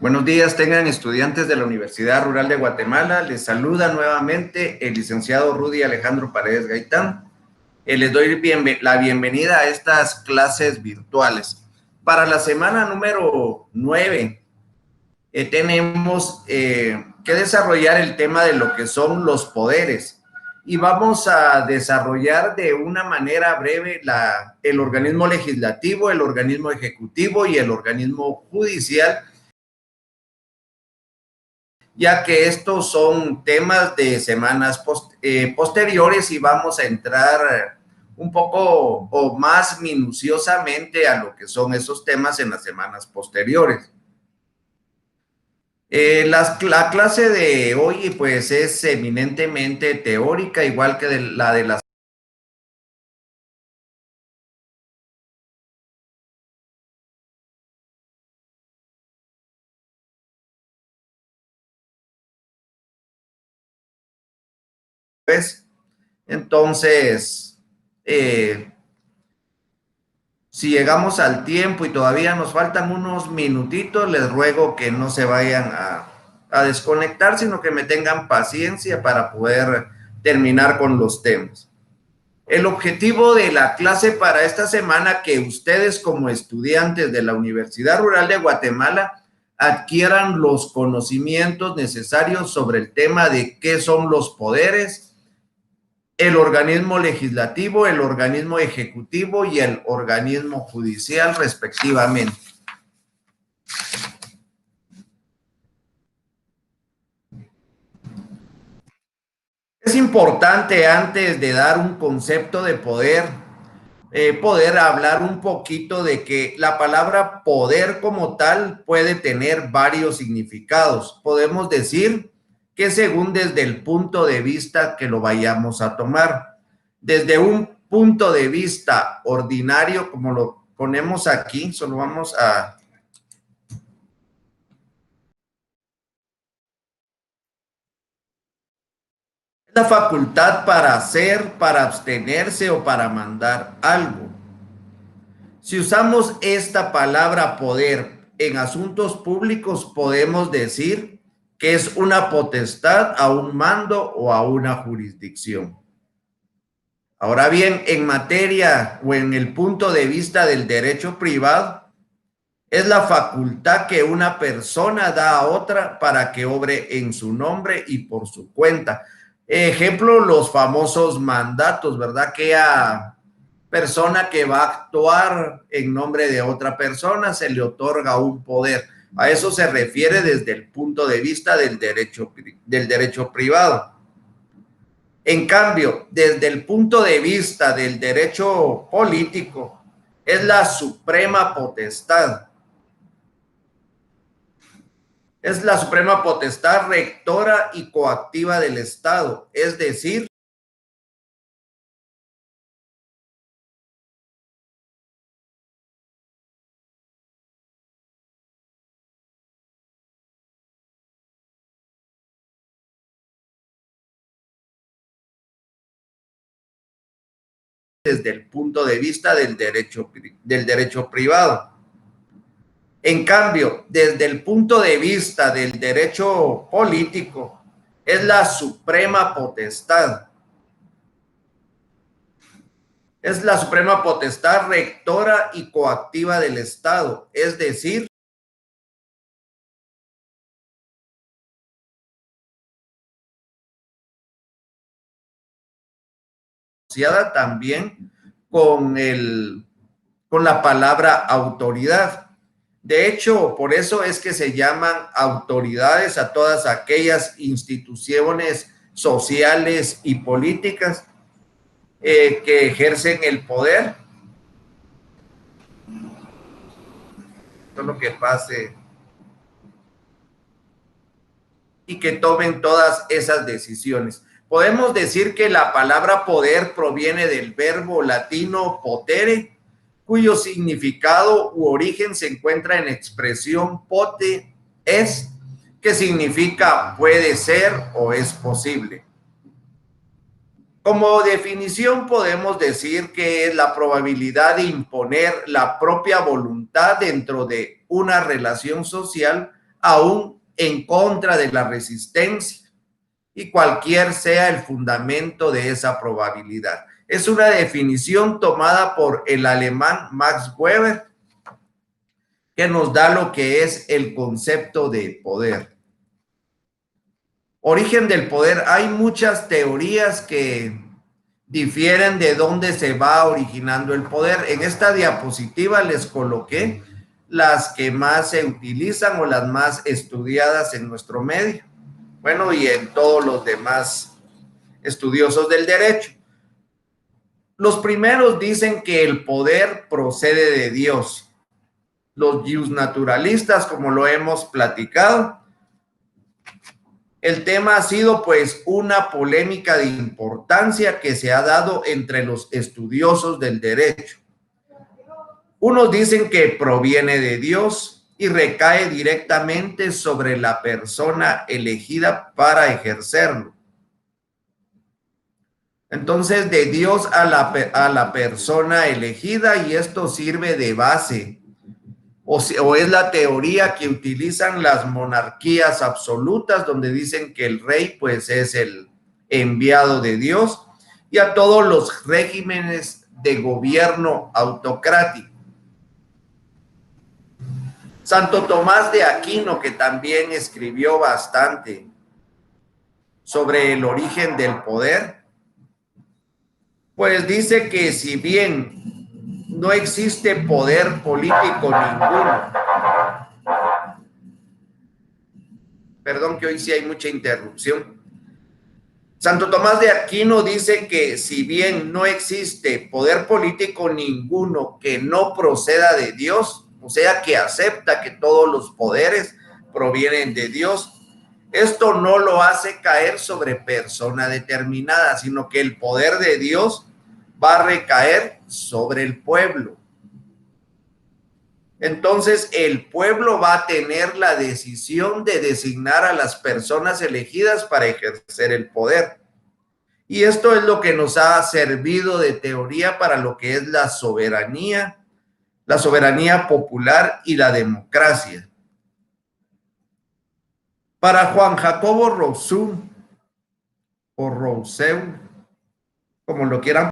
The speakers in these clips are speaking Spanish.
Buenos días, tengan estudiantes de la Universidad Rural de Guatemala. Les saluda nuevamente el licenciado Rudy Alejandro Paredes Gaitán. Les doy la bienvenida a estas clases virtuales. Para la semana número 9, tenemos que desarrollar el tema de lo que son los poderes. Y vamos a desarrollar de una manera breve el organismo legislativo, el organismo ejecutivo y el organismo judicial, ya que estos son temas de semanas posteriores y vamos a entrar un poco o más minuciosamente a lo que son esos temas en las semanas posteriores. La clase de hoy pues es eminentemente teórica, igual que la de las pues. Entonces, si llegamos al tiempo y todavía nos faltan unos minutitos, les ruego que no se vayan a desconectar, sino que me tengan paciencia para poder terminar con los temas. El objetivo de la clase para esta semana, que ustedes como estudiantes de la Universidad Rural de Guatemala adquieran los conocimientos necesarios sobre el tema de qué son los poderes, el organismo legislativo, el organismo ejecutivo y el organismo judicial, respectivamente. Es importante, antes de dar un concepto de poder, poder hablar un poquito de que la palabra poder como tal puede tener varios significados. Podemos decir que según desde el punto de vista que lo vayamos a tomar. Desde un punto de vista ordinario, como lo ponemos aquí, solo vamos a... la facultad para hacer, para abstenerse o para mandar algo. Si usamos esta palabra poder en asuntos públicos, podemos decir que es una potestad a un mando o a una jurisdicción. Ahora bien, en materia o en el punto de vista del derecho privado, es la facultad que una persona da a otra para que obre en su nombre y por su cuenta. Ejemplo, los famosos mandatos, ¿verdad? Aquella persona que va a actuar en nombre de otra persona se le otorga un poder. A eso se refiere desde el punto de vista del derecho privado. En cambio, desde el punto de vista del derecho político, es la suprema potestad. Es la suprema potestad rectora y coactiva del Estado, es decir, desde el punto de vista del derecho privado. En cambio, desde el punto de vista del derecho político, es la suprema potestad. Es la suprema potestad rectora y coactiva del Estado, es decir, asociada también con la palabra autoridad. De hecho, por eso es que se llaman autoridades a todas aquellas instituciones sociales y políticas que ejercen el poder. Esto es lo que pase. Y que tomen todas esas decisiones. Podemos decir que la palabra poder proviene del verbo latino potere, cuyo significado u origen se encuentra en expresión pote es, que significa puede ser o es posible. Como definición podemos decir que es la probabilidad de imponer la propia voluntad dentro de una relación social aún en contra de la resistencia y cualquier sea el fundamento de esa probabilidad. Es una definición tomada por el alemán Max Weber, que nos da lo que es el concepto de poder. Origen del poder. Hay muchas teorías que difieren de dónde se va originando el poder. En esta diapositiva les coloqué las que más se utilizan o las más estudiadas en nuestro medio. Bueno, y en todos los demás estudiosos del derecho. Los primeros dicen que el poder procede de Dios. Los justnaturalistas, como lo hemos platicado, el tema ha sido pues una polémica de importancia que se ha dado entre los estudiosos del derecho. Unos dicen que proviene de Dios y recae directamente sobre la persona elegida para ejercerlo. Entonces, de Dios a la persona elegida, y esto sirve de base, o es la teoría que utilizan las monarquías absolutas, donde dicen que el rey pues es el enviado de Dios, y a todos los regímenes de gobierno autocrático. Santo Tomás de Aquino, que también escribió bastante sobre el origen del poder, pues dice que si bien no existe poder político ninguno, perdón que hoy sí hay mucha interrupción. Santo Tomás de Aquino dice que si bien no existe poder político ninguno que no proceda de Dios, o sea que acepta que todos los poderes provienen de Dios, esto no lo hace caer sobre persona determinada, sino que el poder de Dios va a recaer sobre el pueblo. Entonces el pueblo va a tener la decisión de designar a las personas elegidas para ejercer el poder. Y esto es lo que nos ha servido de teoría para lo que es la soberanía popular y la democracia. Para Juan Jacobo Rousseau, o Rousseau, como lo quieran,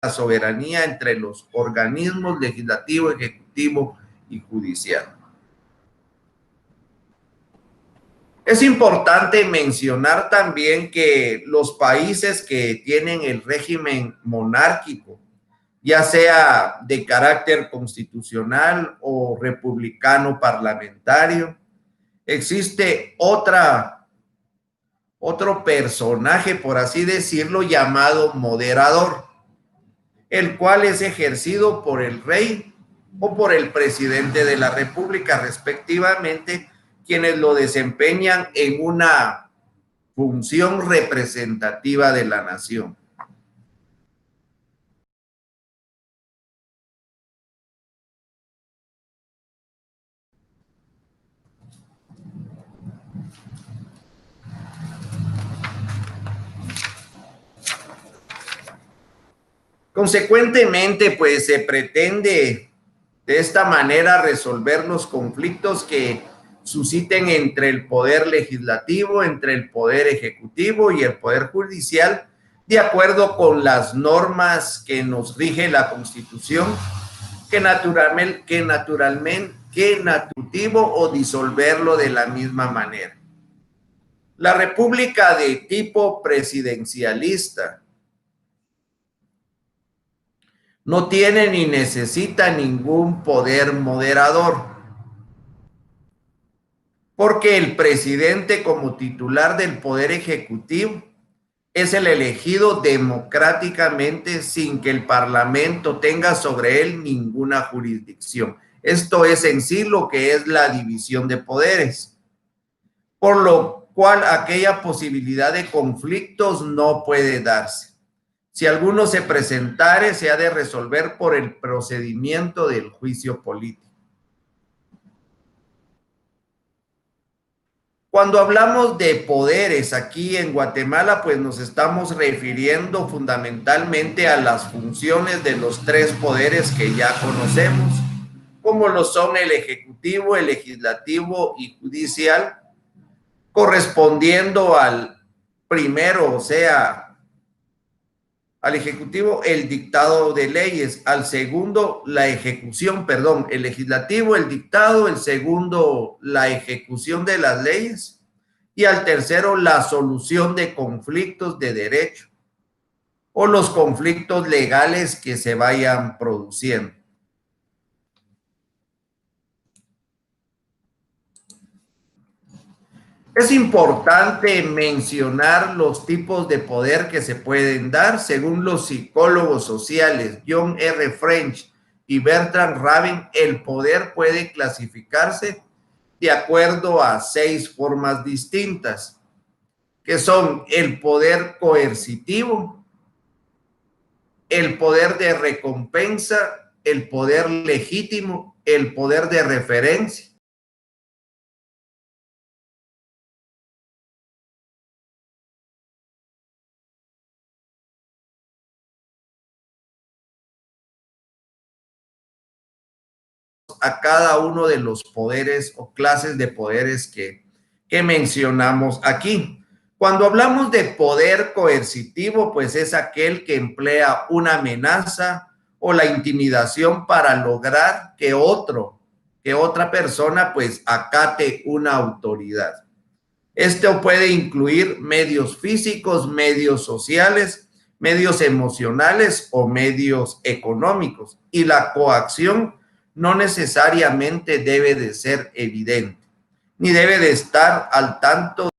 la soberanía entre los organismos legislativo, ejecutivo y judicial. Es importante mencionar también que los países que tienen el régimen monárquico, ya sea de carácter constitucional o republicano parlamentario, existe otro personaje, por así decirlo, llamado moderador, el cual es ejercido por el rey o por el presidente de la república, respectivamente, quienes lo desempeñan en una función representativa de la nación. Consecuentemente, pues se pretende De esta manera, resolver los conflictos que susciten entre el poder legislativo, entre el poder ejecutivo y el poder judicial, de acuerdo con las normas que nos rige la Constitución, que naturativo o disolverlo de la misma manera. La república de tipo presidencialista no tiene ni necesita ningún poder moderador, porque el presidente como titular del poder ejecutivo es el elegido democráticamente sin que el parlamento tenga sobre él ninguna jurisdicción. Esto es en sí lo que es la división de poderes, por lo cual aquella posibilidad de conflictos no puede darse. Si alguno se presentare, se ha de resolver por el procedimiento del juicio político. Cuando hablamos de poderes aquí en Guatemala, pues nos estamos refiriendo fundamentalmente a las funciones de los tres poderes que ya conocemos, como lo son el ejecutivo, el legislativo y judicial, correspondiendo al primero, o sea, al ejecutivo el dictado de leyes, al segundo la ejecución, perdón, el legislativo el dictado, el segundo la ejecución de las leyes y al tercero la solución de conflictos de derecho o los conflictos legales que se vayan produciendo. Es importante mencionar los tipos de poder que se pueden dar según los psicólogos sociales John R. French y Bertrand Rabin. El poder puede clasificarse de acuerdo a 6 formas distintas, que son el poder coercitivo, el poder de recompensa, el poder legítimo, el poder de referencia, a cada uno de los poderes o clases de poderes que mencionamos aquí. Cuando hablamos de poder coercitivo, pues es aquel que emplea una amenaza o la intimidación para lograr que otra persona pues acate una autoridad. Esto puede incluir medios físicos, medios sociales, medios emocionales o medios económicos. Y la coacción no necesariamente debe de ser evidente, ni debe de estar al tanto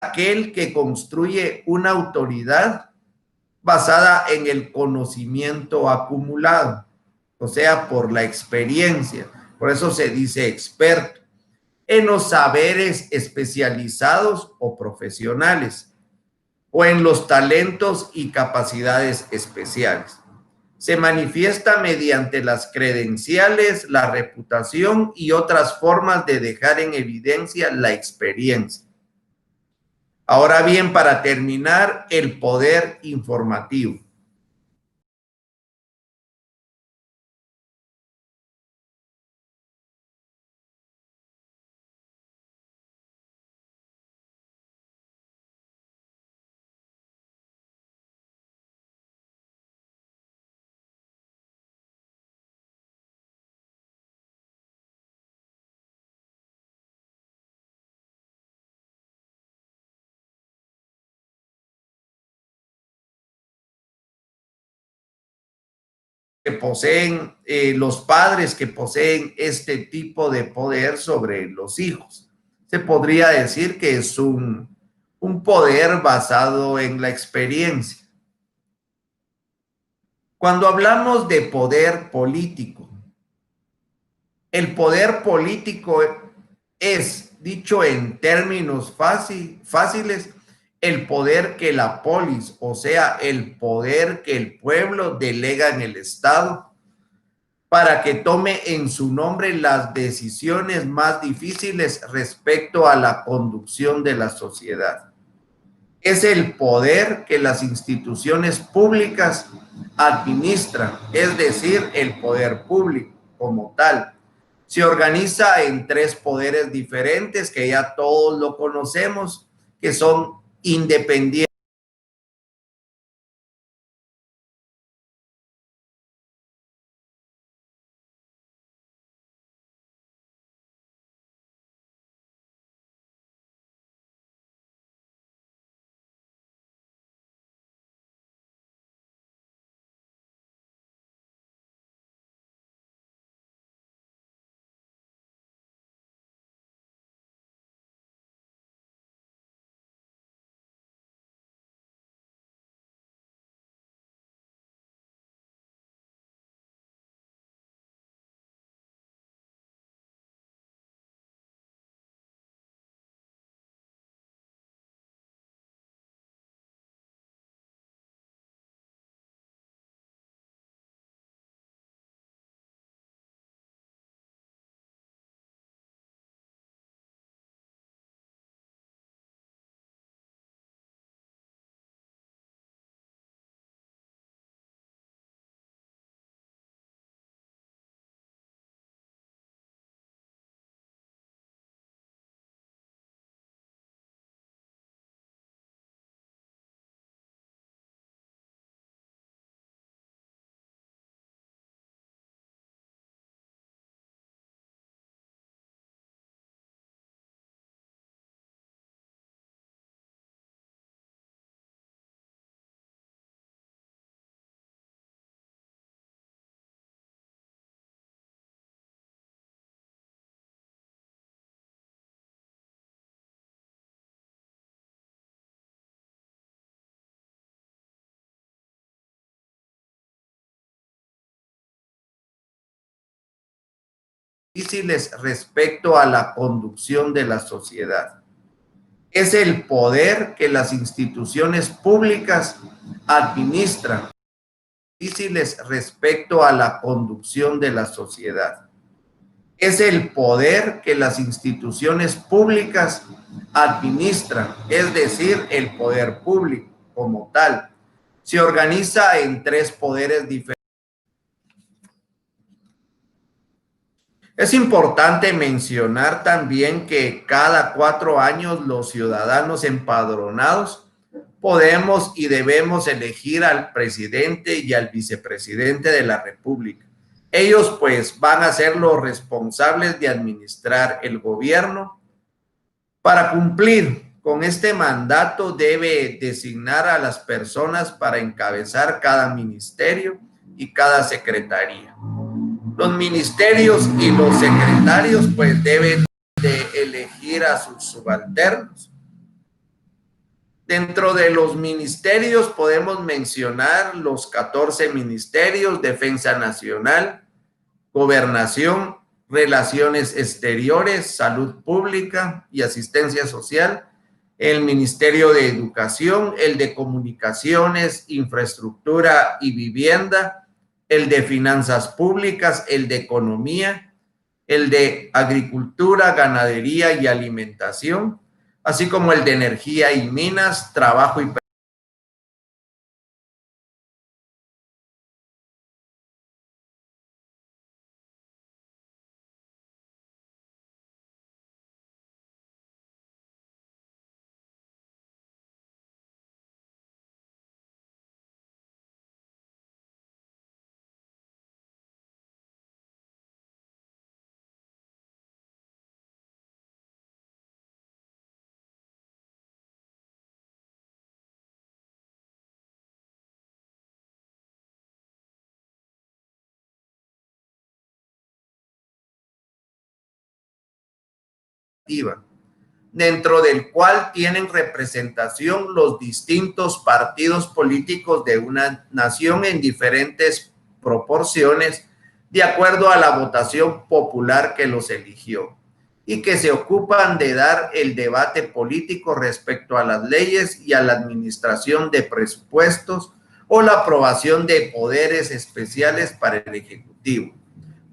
aquel que construye una autoridad basada en el conocimiento acumulado, o sea, por la experiencia. Por eso se dice experto en los saberes especializados o profesionales, o en los talentos y capacidades especiales. Se manifiesta mediante las credenciales, la reputación y otras formas de dejar en evidencia la experiencia. Ahora bien, para terminar, el poder informativo. Que poseen los padres que poseen este tipo de poder sobre los hijos. Se podría decir que es un poder basado en la experiencia. Cuando hablamos de poder político, el poder político es, dicho en términos fáciles, el poder que la polis, o sea, el poder que el pueblo delega en el Estado para que tome en su nombre las decisiones más difíciles respecto a la conducción de la sociedad. Es el poder que las instituciones públicas administran, es decir, el poder público como tal. Se organiza en tres poderes diferentes que ya todos lo conocemos, que son independientes. Respecto a la conducción de la sociedad. Es el poder que las instituciones públicas administran, difíciles respecto a la conducción de la sociedad. Es el poder que las instituciones públicas administran, es decir, el poder público como tal. Se organiza en tres poderes diferentes. Es importante mencionar también que cada 4 años los ciudadanos empadronados podemos y debemos elegir al presidente y al vicepresidente de la República. Ellos pues van a ser los responsables de administrar el gobierno. Para cumplir con este mandato debe designar a las personas para encabezar cada ministerio y cada secretaría. Los ministerios y los secretarios pues deben de elegir a sus subalternos. Dentro de los ministerios podemos mencionar los 14 ministerios: Defensa Nacional, Gobernación, Relaciones Exteriores, Salud Pública y Asistencia Social, el Ministerio de Educación, el de Comunicaciones, Infraestructura y Vivienda, el de Finanzas Públicas, el de Economía, el de Agricultura, Ganadería y Alimentación, así como el de Energía y Minas, Trabajo y Legislativa, dentro del cual tienen representación los distintos partidos políticos de una nación en diferentes proporciones, de acuerdo a la votación popular que los eligió, y que se ocupan de dar el debate político respecto a las leyes y a la administración de presupuestos o la aprobación de poderes especiales para el Ejecutivo.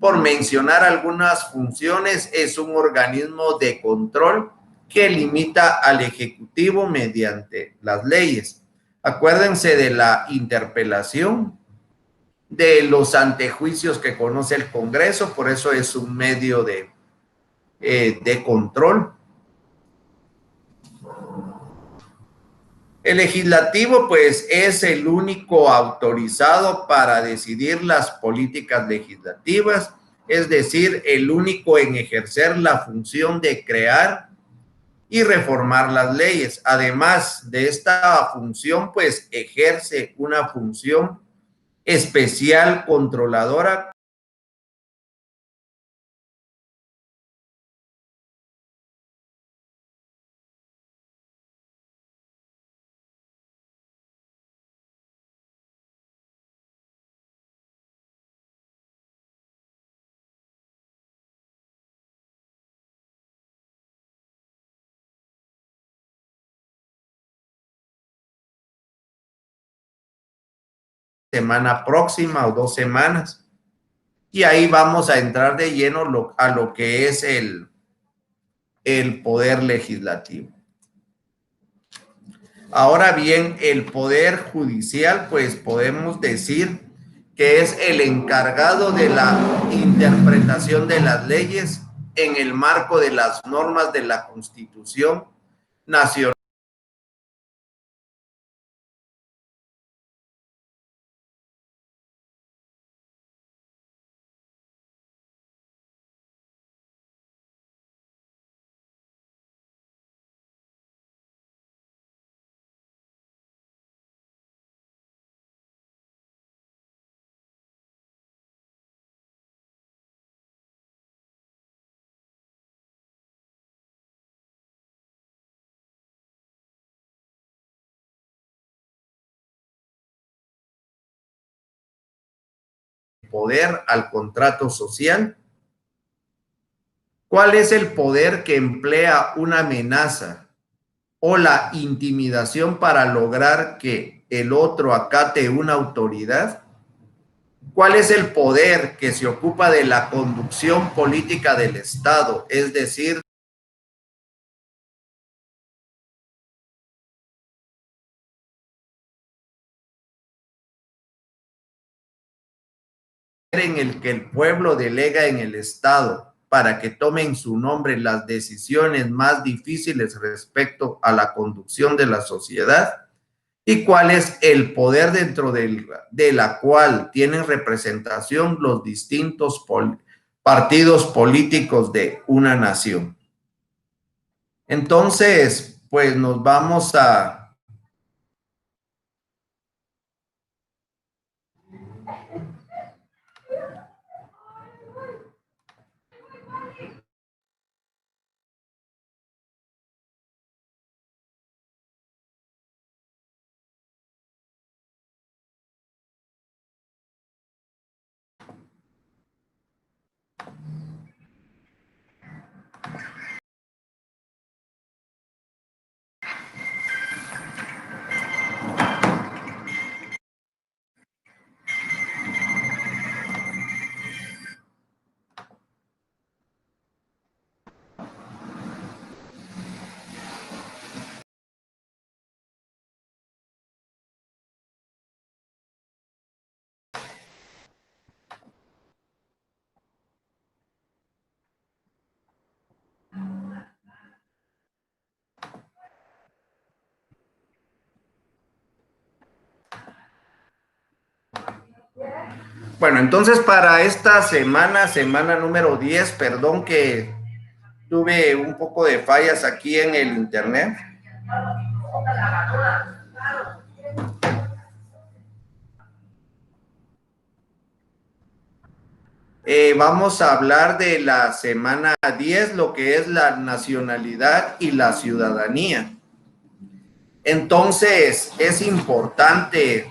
Por mencionar algunas funciones, es un organismo de control que limita al Ejecutivo mediante las leyes. Acuérdense de la interpelación, de los antejuicios que conoce el Congreso, por eso es un medio de control. El legislativo, pues, es el único autorizado para decidir las políticas legislativas, es decir, el único en ejercer la función de crear y reformar las leyes. Además de esta función, pues, ejerce una función especial controladora semana próxima o 2 semanas. Y ahí vamos a entrar de lleno a lo que es el poder legislativo. Ahora bien, el poder judicial, pues podemos decir que es el encargado de la interpretación de las leyes en el marco de las normas de la Constitución Nacional, poder al contrato social. ¿Cuál es el poder que emplea una amenaza o la intimidación para lograr que el otro acate una autoridad? ¿Cuál es el poder que se ocupa de la conducción política del Estado? Es decir, en el que el pueblo delega en el Estado para que tomen en su nombre las decisiones más difíciles respecto a la conducción de la sociedad. ¿Y cuál es el poder dentro de la cual tienen representación los distintos partidos políticos de una nación? Entonces, pues nos vamos a Bueno, entonces para esta semana número 10, perdón que tuve un poco de fallas aquí en el internet. Vamos a hablar de la semana 10, lo que es la nacionalidad y la ciudadanía. Entonces, es importante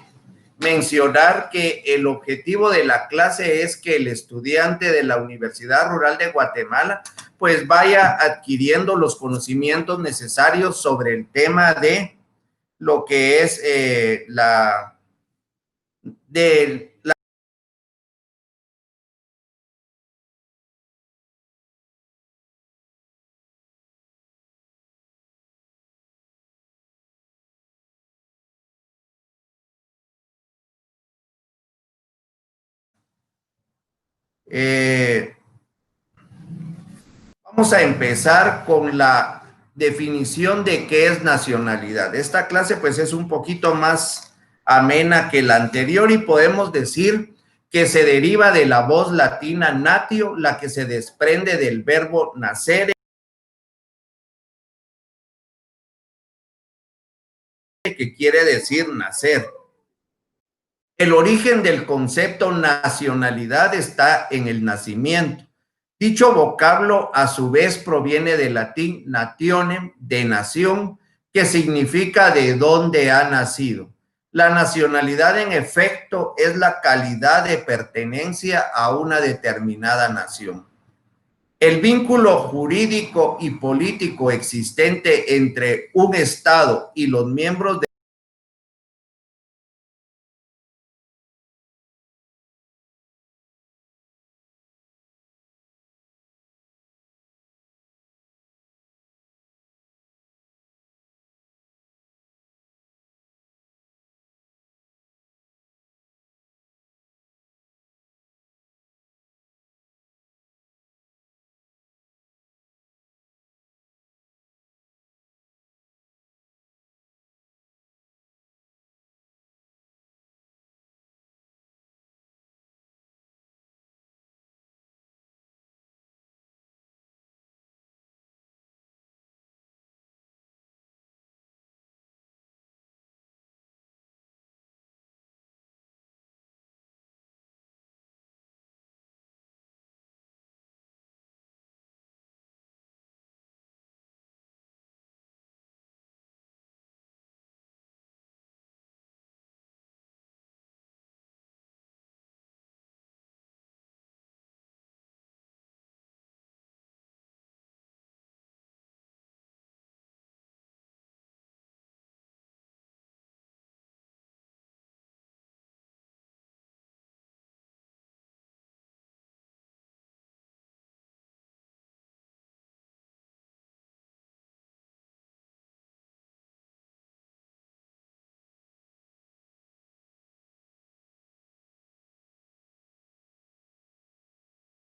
mencionar que el objetivo de la clase es que el estudiante de la Universidad Rural de Guatemala pues vaya adquiriendo los conocimientos necesarios sobre el tema de lo que es la vamos a empezar con la definición de qué es nacionalidad. Esta clase pues es un poquito más amena que la anterior y podemos decir que se deriva de la voz latina natio, la que se desprende del verbo nacer, que quiere decir nacer. El origen del concepto nacionalidad está en el nacimiento. Dicho vocablo a su vez proviene del latín nationem, de nación, que significa de dónde ha nacido. La nacionalidad en efecto es la calidad de pertenencia a una determinada nación. El vínculo jurídico y político existente entre un Estado y los miembros de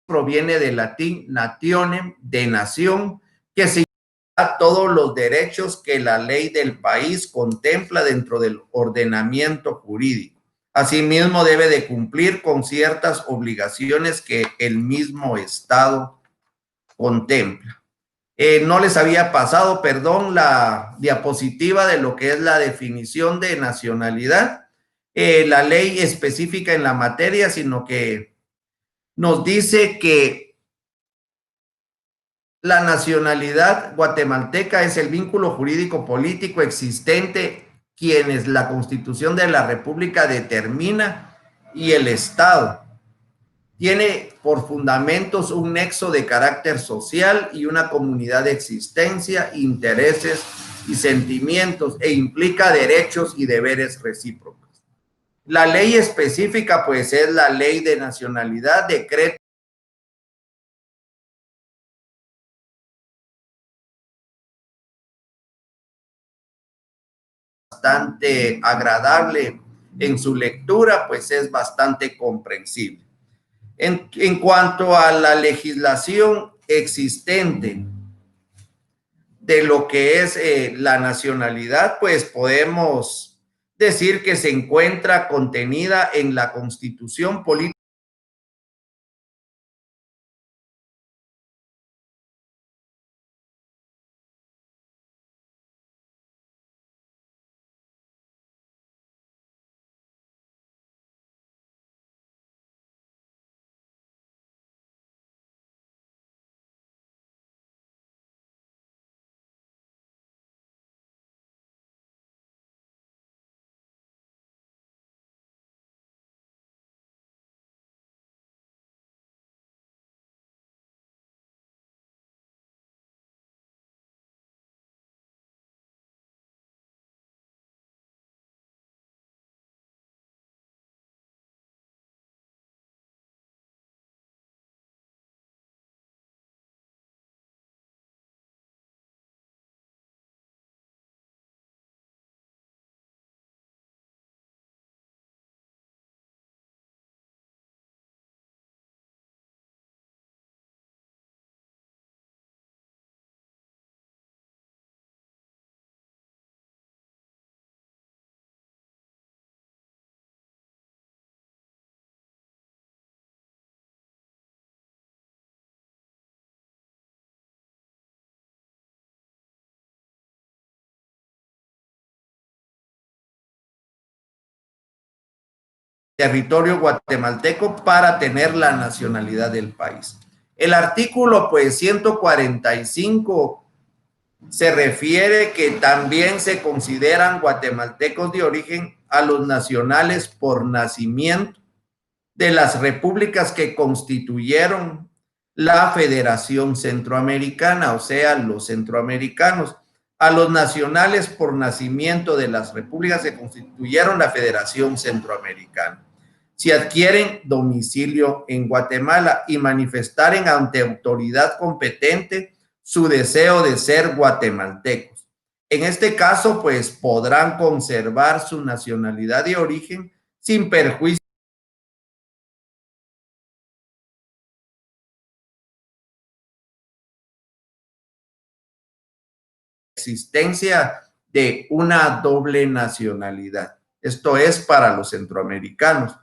proviene del latín nationem, de nación, que significa todos los derechos que la ley del país contempla dentro del ordenamiento jurídico. Asimismo, debe de cumplir con ciertas obligaciones que el mismo Estado contempla. No les había pasado, perdón, la diapositiva de lo que es la definición de nacionalidad, la ley específica en la materia, sino que nos dice que la nacionalidad guatemalteca es el vínculo jurídico político existente quienes la Constitución de la República determina y el Estado. Tiene por fundamentos un nexo de carácter social y una comunidad de existencia, intereses y sentimientos e implica derechos y deberes recíprocos. La ley específica pues es la Ley de Nacionalidad, decreto bastante agradable en su lectura, pues es bastante comprensible. En cuanto a la legislación existente de lo que es la nacionalidad, pues podemos decir que se encuentra contenida en la Constitución Política territorio guatemalteco para tener la nacionalidad del país. El artículo pues 145 se refiere que también se consideran guatemaltecos de origen a los nacionales por nacimiento de las repúblicas que constituyeron la Federación Centroamericana, o sea, los centroamericanos, a los nacionales por nacimiento de las repúblicas que constituyeron la Federación Centroamericana. Si adquieren domicilio en Guatemala y manifestaren ante autoridad competente su deseo de ser guatemaltecos. En este caso, pues podrán conservar su nacionalidad de origen sin perjuicio existencia de una doble nacionalidad. Esto es para los centroamericanos,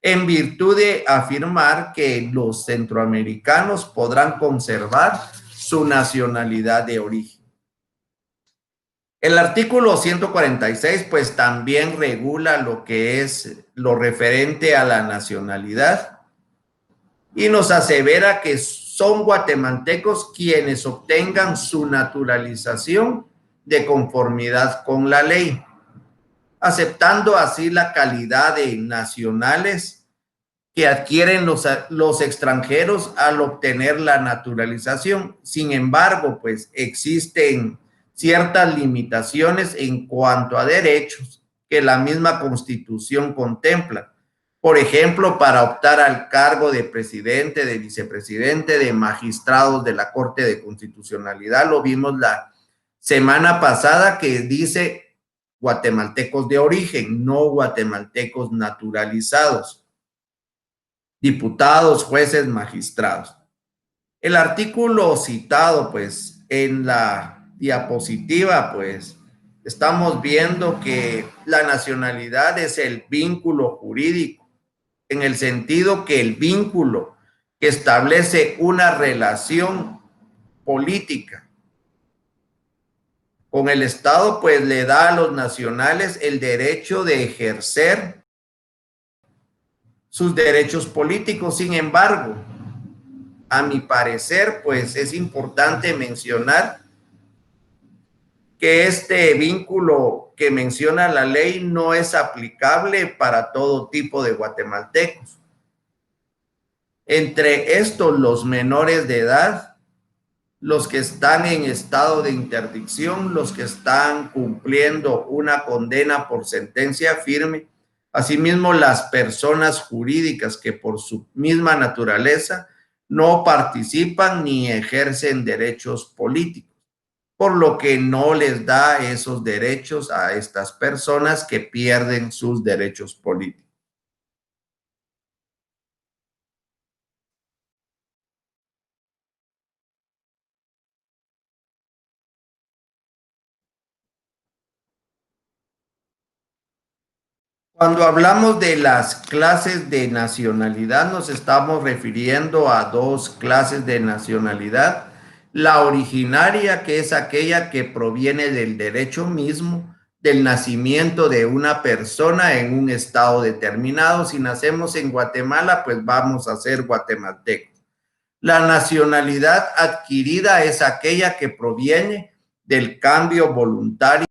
en virtud de afirmar que los centroamericanos podrán conservar su nacionalidad de origen. El artículo 146 pues también regula lo que es lo referente a la nacionalidad y nos asevera que son guatemaltecos quienes obtengan su naturalización de conformidad con la ley, aceptando así la calidad de nacionales que adquieren los extranjeros al obtener la naturalización. Sin embargo, pues existen ciertas limitaciones en cuanto a derechos que la misma Constitución contempla. Por ejemplo, para optar al cargo de presidente, de vicepresidente, de magistrados de la Corte de Constitucionalidad, lo vimos la semana pasada que dice guatemaltecos de origen, no guatemaltecos naturalizados, diputados, jueces, magistrados. El artículo citado, pues, en la diapositiva, pues, estamos viendo que la nacionalidad es el vínculo jurídico, en el sentido que el vínculo que establece una relación política con el Estado, pues le da a los nacionales el derecho de ejercer sus derechos políticos. Sin embargo, a mi parecer, pues es importante mencionar que este vínculo que menciona la ley no es aplicable para todo tipo de guatemaltecos. Entre estos, los menores de edad, los que están en estado de interdicción, los que están cumpliendo una condena por sentencia firme, asimismo las personas jurídicas que por su misma naturaleza no participan ni ejercen derechos políticos, por lo que no les da esos derechos a estas personas que pierden sus derechos políticos. Cuando hablamos de las clases de nacionalidad, nos estamos refiriendo a dos clases de nacionalidad. La originaria, que es aquella que proviene del derecho mismo, del nacimiento de una persona en un estado determinado. Si nacemos en Guatemala, pues vamos a ser guatemaltecos. La nacionalidad adquirida es aquella que proviene del cambio voluntario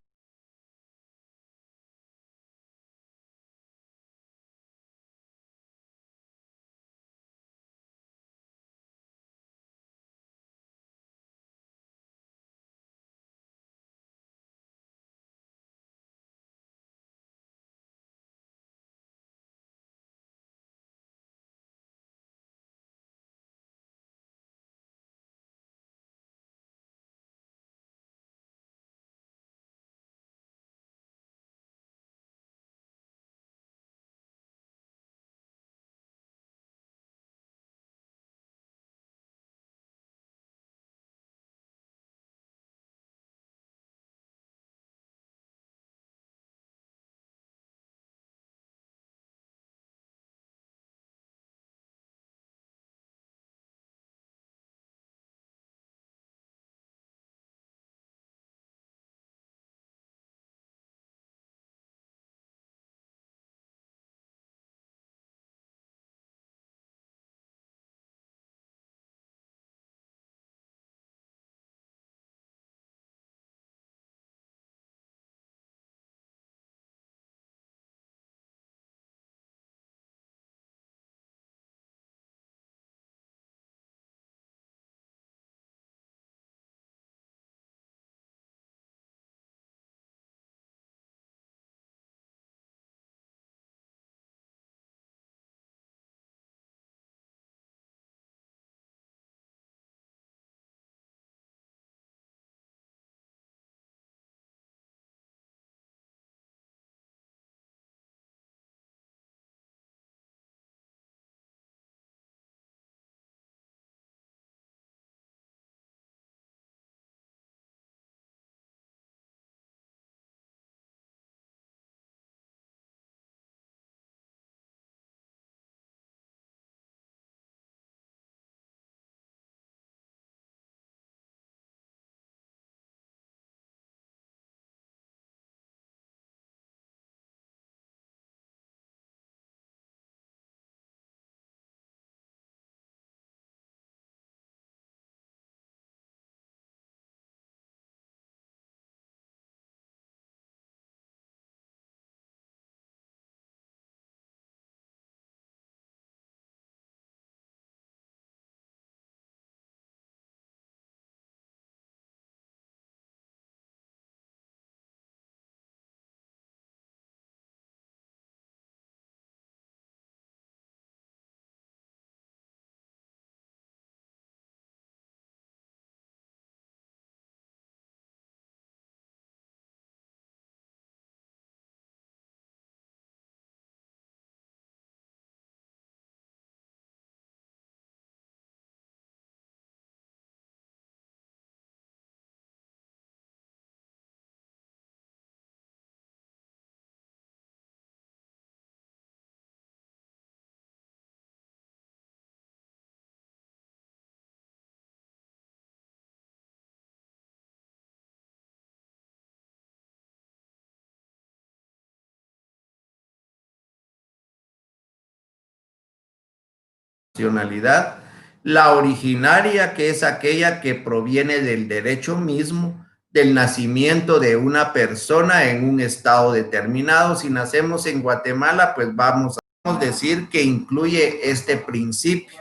nacionalidad, la originaria, que es aquella que proviene del derecho mismo, del nacimiento de una persona en un estado determinado. Si nacemos en Guatemala, pues vamos a decir que incluye este principio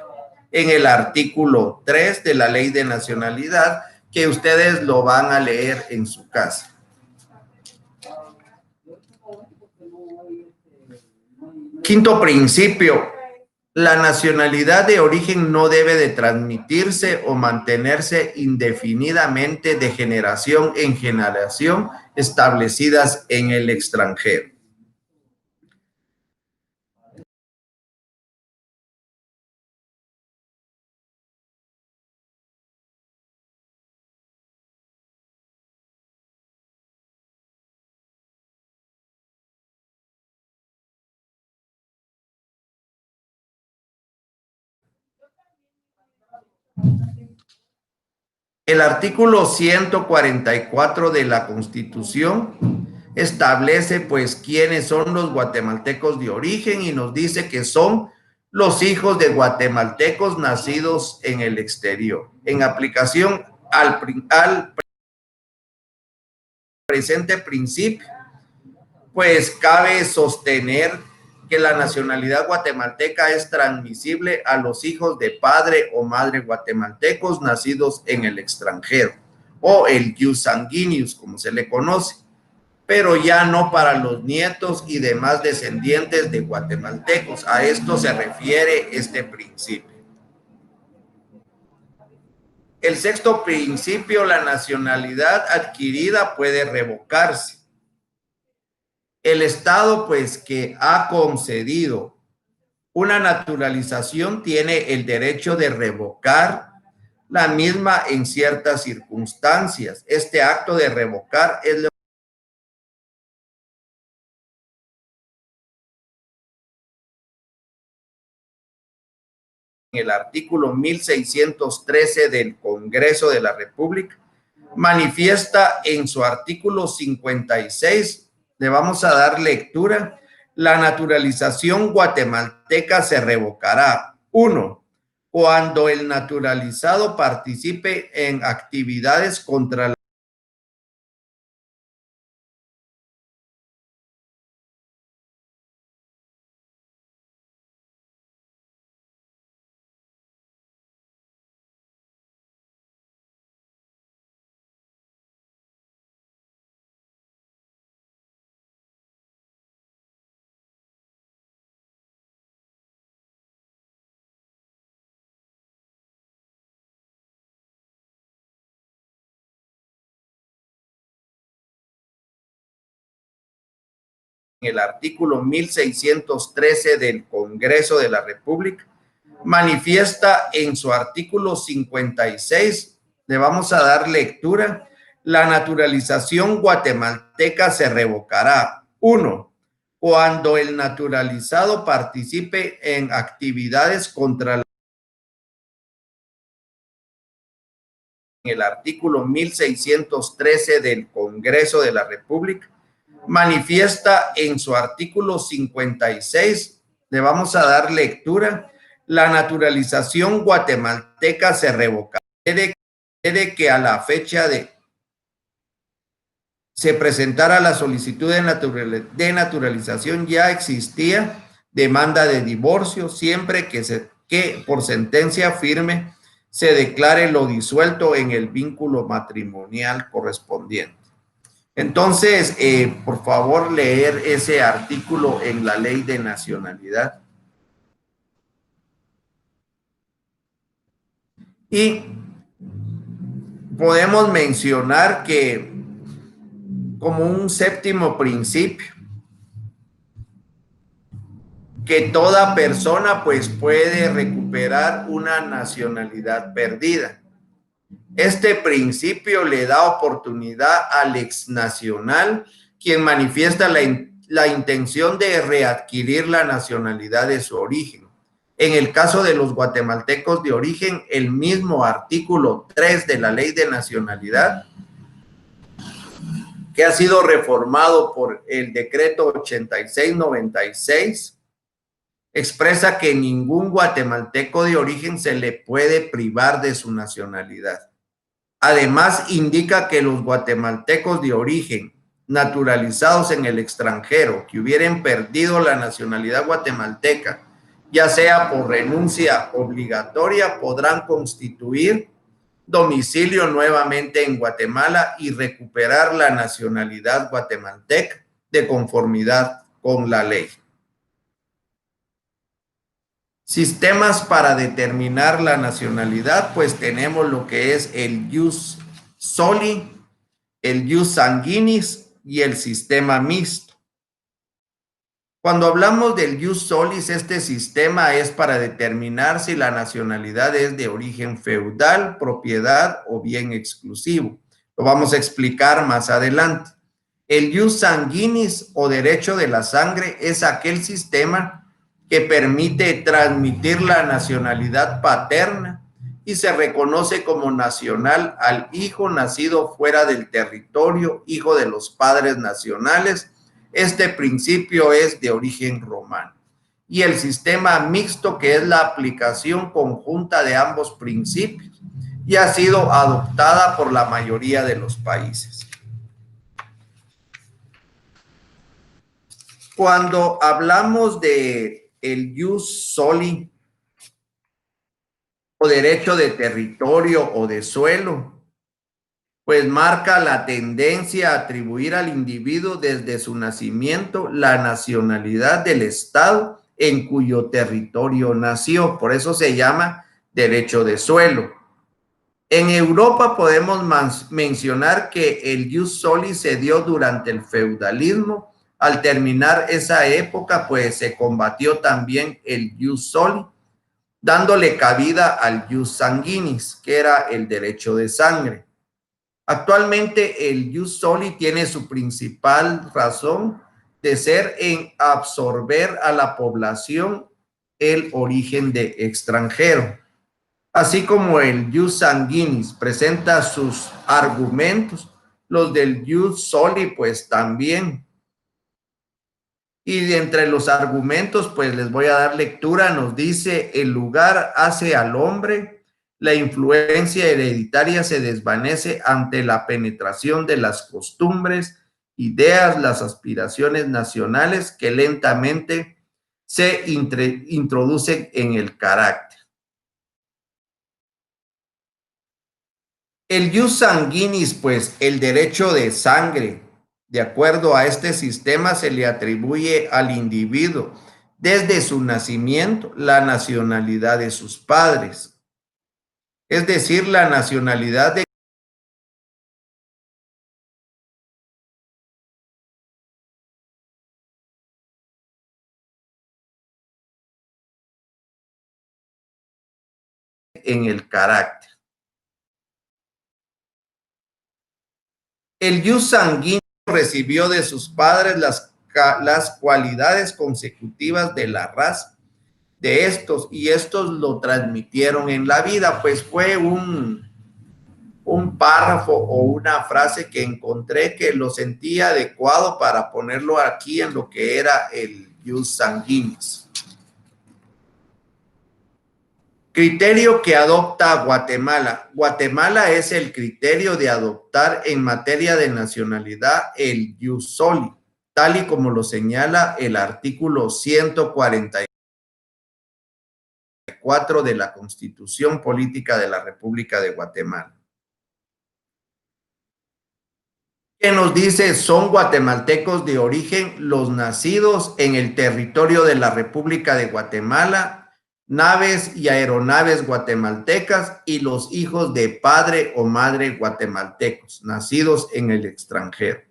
en el artículo 3 de la Ley de Nacionalidad, que ustedes lo van a leer en su casa. Quinto principio: la nacionalidad de origen no debe de transmitirse o mantenerse indefinidamente de generación en generación establecidas en el extranjero. El artículo 144 de la Constitución establece pues quiénes son los guatemaltecos de origen y nos dice que son los hijos de guatemaltecos nacidos en el exterior. En aplicación al presente principio, pues cabe sostener que la nacionalidad guatemalteca es transmisible a los hijos de padre o madre guatemaltecos nacidos en el extranjero, o el jus sanguineus, como se le conoce, pero ya no para los nietos y demás descendientes de guatemaltecos. A esto se refiere este principio. El sexto principio: la nacionalidad adquirida puede revocarse. El Estado, pues, que ha concedido una naturalización tiene el derecho de revocar la misma en ciertas circunstancias. Este acto de revocar es lo en el artículo 1613 del Congreso de la República manifiesta en su artículo 56. Le vamos a dar lectura. La naturalización guatemalteca se revocará: 1. Cuando el naturalizado participe en actividades contra la en el artículo 1613 del Congreso de la República, manifiesta en su artículo 56. Le vamos a dar lectura. La naturalización guatemalteca se revocará: 1. Cuando el naturalizado participe en actividades contra la en el artículo 1613 del Congreso de la República, manifiesta en su artículo 56. Le vamos a dar lectura. La naturalización guatemalteca se revoca de que a la fecha de se presentara la solicitud de naturalización ya existía demanda de divorcio, siempre que por sentencia firme se declare lo disuelto en el vínculo matrimonial correspondiente. Entonces, por favor, leer ese artículo en la Ley de Nacionalidad. Y podemos mencionar que como un séptimo principio, que toda persona pues puede recuperar una nacionalidad perdida. Este principio le da oportunidad al exnacional, quien manifiesta la intención de readquirir la nacionalidad de su origen. En el caso de los guatemaltecos de origen, el mismo artículo 3 de la Ley de Nacionalidad, que ha sido reformado por el decreto 8696, expresa que ningún guatemalteco de origen se le puede privar de su nacionalidad. Además, indica que los guatemaltecos de origen naturalizados en el extranjero que hubieran perdido la nacionalidad guatemalteca, ya sea por renuncia obligatoria, podrán constituir domicilio nuevamente en Guatemala y recuperar la nacionalidad guatemalteca de conformidad con la ley. Sistemas para determinar la nacionalidad, pues tenemos lo que es el jus soli, el jus sanguinis y el sistema mixto. Cuando hablamos del jus solis, este sistema es para determinar si la nacionalidad es de origen feudal, propiedad o bien exclusivo. Lo vamos a explicar más adelante. El jus sanguinis o derecho de la sangre es aquel sistema que permite transmitir la nacionalidad paterna y se reconoce como nacional al hijo nacido fuera del territorio, hijo de los padres nacionales. Este principio es de origen romano. Y el sistema mixto, que es la aplicación conjunta de ambos principios, y ha sido adoptada por la mayoría de los países. Cuando hablamos de el jus soli o derecho de territorio o de suelo, pues marca la tendencia a atribuir al individuo desde su nacimiento la nacionalidad del estado en cuyo territorio nació. Por eso se llama derecho de suelo. En Europa podemos mencionar que el jus soli se dio durante el feudalismo. Al terminar esa época, pues se combatió también el jus soli, dándole cabida al jus sanguinis, que era el derecho de sangre. Actualmente el jus soli tiene su principal razón de ser en absorber a la población el origen de extranjero. Así como el jus sanguinis presenta sus argumentos, los del jus soli pues también. Y de entre los argumentos pues les voy a dar lectura. Nos dice: el lugar hace al hombre, la influencia hereditaria se desvanece ante la penetración de las costumbres, ideas, las aspiraciones nacionales que lentamente se introducen en el carácter. El jus sanguinis, pues el derecho de sangre, de acuerdo a este sistema, se le atribuye al individuo desde su nacimiento la nacionalidad de sus padres, es decir, la nacionalidad de en el carácter. El jus sanguíneo recibió de sus padres las cualidades consecutivas de la raza de estos, y estos lo transmitieron en la vida. Pues fue un párrafo o una frase que encontré que lo sentía adecuado para ponerlo aquí en lo que era el jus sanguinis. Criterio que adopta Guatemala. Guatemala es el criterio de adoptar en materia de nacionalidad el jus soli, tal y como lo señala el artículo 144 de la Constitución Política de la República de Guatemala. Que nos dice: son guatemaltecos de origen los nacidos en el territorio de la República de Guatemala, naves y aeronaves guatemaltecas, y los hijos de padre o madre guatemaltecos, nacidos en el extranjero.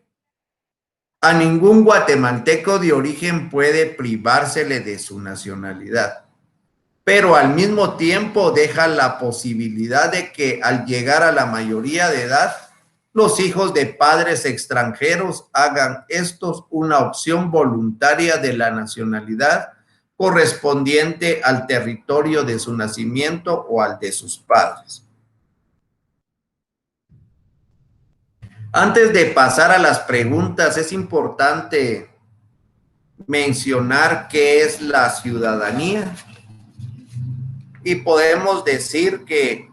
A ningún guatemalteco de origen puede privársele de su nacionalidad, pero al mismo tiempo deja la posibilidad de que al llegar a la mayoría de edad, los hijos de padres extranjeros hagan estos una opción voluntaria de la nacionalidad correspondiente al territorio de su nacimiento o al de sus padres. Antes de pasar a las preguntas, es importante mencionar qué es la ciudadanía y podemos decir que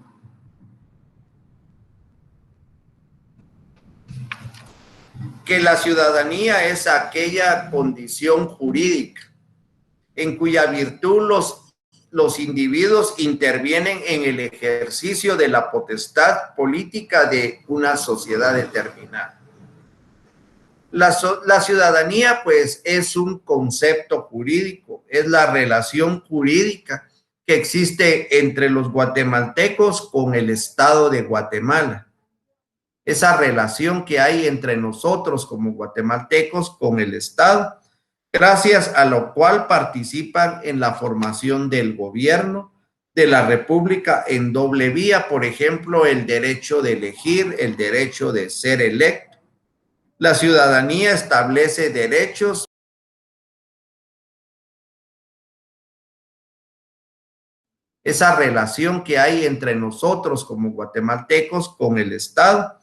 la ciudadanía es aquella condición jurídica en cuya virtud los individuos intervienen en el ejercicio de la potestad política de una sociedad determinada. La ciudadanía, pues, es un concepto jurídico, es la relación jurídica que existe entre los guatemaltecos con el Estado de Guatemala. Esa relación que hay entre nosotros como guatemaltecos con el Estado, gracias a lo cual participan en la formación del gobierno de la República en doble vía, por ejemplo, el derecho de elegir, el derecho de ser electo. La ciudadanía establece derechos. Esa relación que hay entre nosotros como guatemaltecos con el Estado,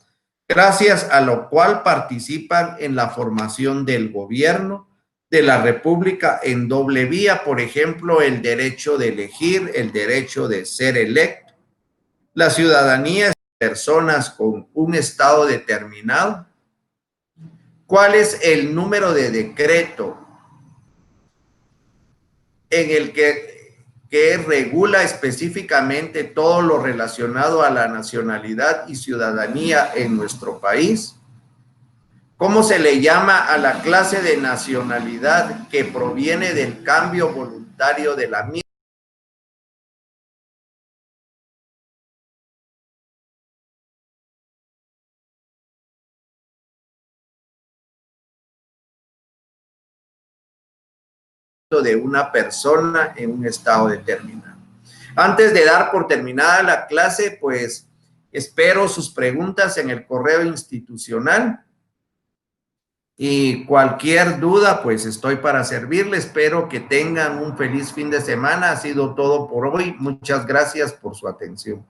gracias a lo cual participan en la formación del gobierno de la República en doble vía, por ejemplo, el derecho de elegir, el derecho de ser electo. La ciudadanía es personas con un estado determinado. ¿Cuál es el número de decreto en el que regula específicamente todo lo relacionado a la nacionalidad y ciudadanía en nuestro país? ¿Cómo se le llama a la clase de nacionalidad que proviene del cambio voluntario de la misma? De una persona en un estado determinado. Antes de dar por terminada la clase, pues espero sus preguntas en el correo institucional y cualquier duda, pues estoy para servirles. Espero que tengan un feliz fin de semana. Ha sido todo por hoy. Muchas gracias por su atención.